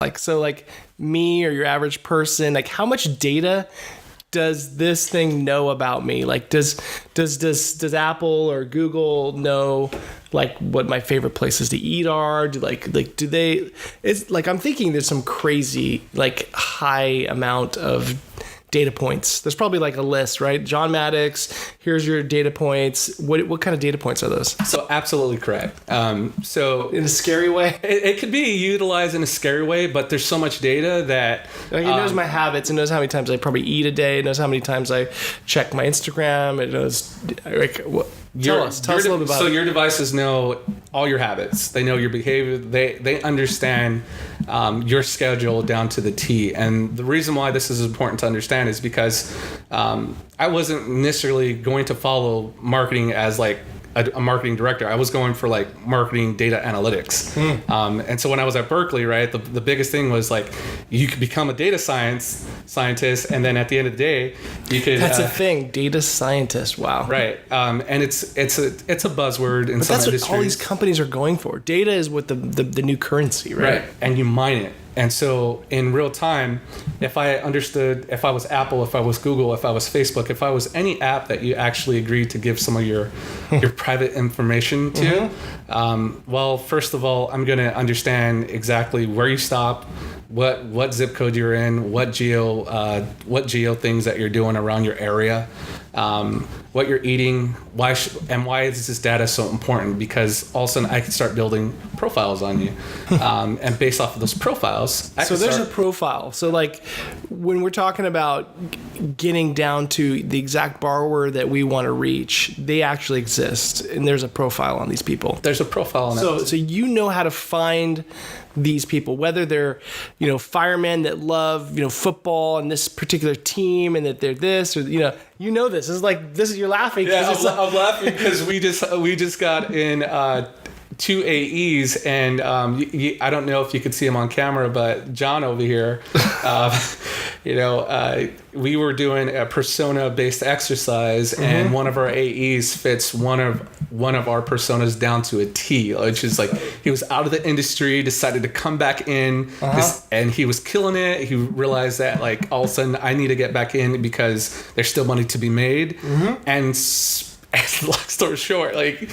Like, so like me or your average person, like how much data does this thing know about me? Like does Apple or Google know like what my favorite places to eat are? Do they, it's like, I'm thinking there's some crazy like high amount of data points. There's probably like a list, right? John Maddox, here's your data points. What kind of data points are those? So absolutely correct. So in a scary way? It could be utilized in a scary way, but there's so much data that... Like it knows my habits. It knows how many times I probably eat a day. It knows how many times I check my Instagram. It knows... Like, tell us a little bit about it. So your devices know all your habits. They know your behavior. They understand your schedule down to the T. And the reason why this is important to understand is because I wasn't necessarily going to follow marketing as like a marketing director. I was going for like marketing data analytics. And so when I was at Berkeley, right, the biggest thing was like you could become a data scientist, and then at the end of the day, you could... That's a thing, data scientist. Wow. Right. And it's a buzzword in but some that's industries. What all these companies are going for. Data is what the new currency, right? Right. And you mine it. And so in real time, if I was Apple, if I was Google, if I was Facebook, if I was any app that you actually agreed to give some of your private information to, well, first of all, I'm going to understand exactly where you stop, what zip code you're in, what geo things that you're doing around your area, what you're eating, why is this data so important? Because all of a sudden I can start building profiles on you, and based off of those profiles, there's a profile. So like when we're talking about getting down to the exact borrower that we want to reach, they actually exist, and there's a profile on these people. There's a profile on that. So you know how to find these people, whether they're, firemen that love, football and this particular team, and that they're this, or, this is you're laughing. Yeah, I'm laughing because we just got in 2 AEs, and I don't know if you could see him on camera, but John over here, we were doing a persona-based exercise, and one of our AEs fits one of our personas down to a T, which is like he was out of the industry, decided to come back in, and he was killing it. He realized that like all of a sudden I need to get back in because there's still money to be made, and long story short, like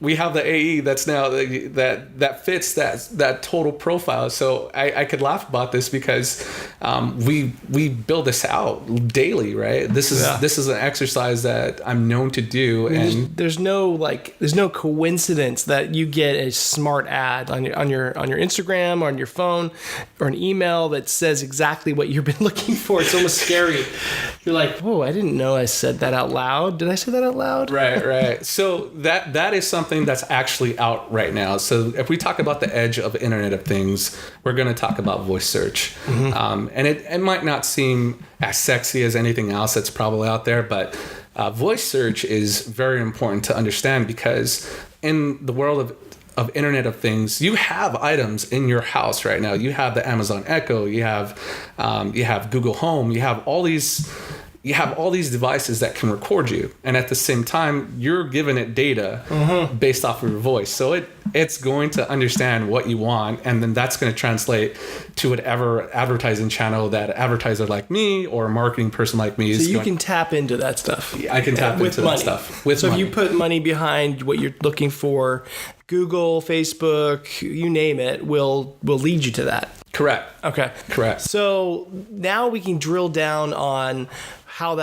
we have the AE that's now that fits that total profile. So I could laugh about this because we build this out daily, right? This is an exercise that I'm known to do, and there's no coincidence that you get a smart ad on your Instagram or on your phone or an email that says exactly what you've been looking for. It's almost scary. You're like, whoa, I didn't know I said that out loud. Did I say that out loud? Right. So that is something that's actually out right now. So if we talk about the edge of Internet of Things, we're going to talk about voice search. And it might not seem as sexy as anything else that's probably out there, but voice search is very important to understand because in the world of Internet of Things, you have items in your house right now. You have the Amazon Echo, you have Google Home, you have all these devices that can record you, and at the same time you're giving it data based off of your voice, so it's going to understand what you want, and then that's going to translate to whatever advertising channel that advertiser like me or a marketing person like me is. So you can tap into that stuff. I can tap into that stuff with money. So if you put money behind what you're looking for, Google, Facebook, you name it, will lead you to that. Correct. Okay. Correct. So now we can drill down on how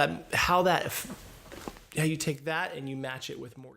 you take that and you match it with mortgage.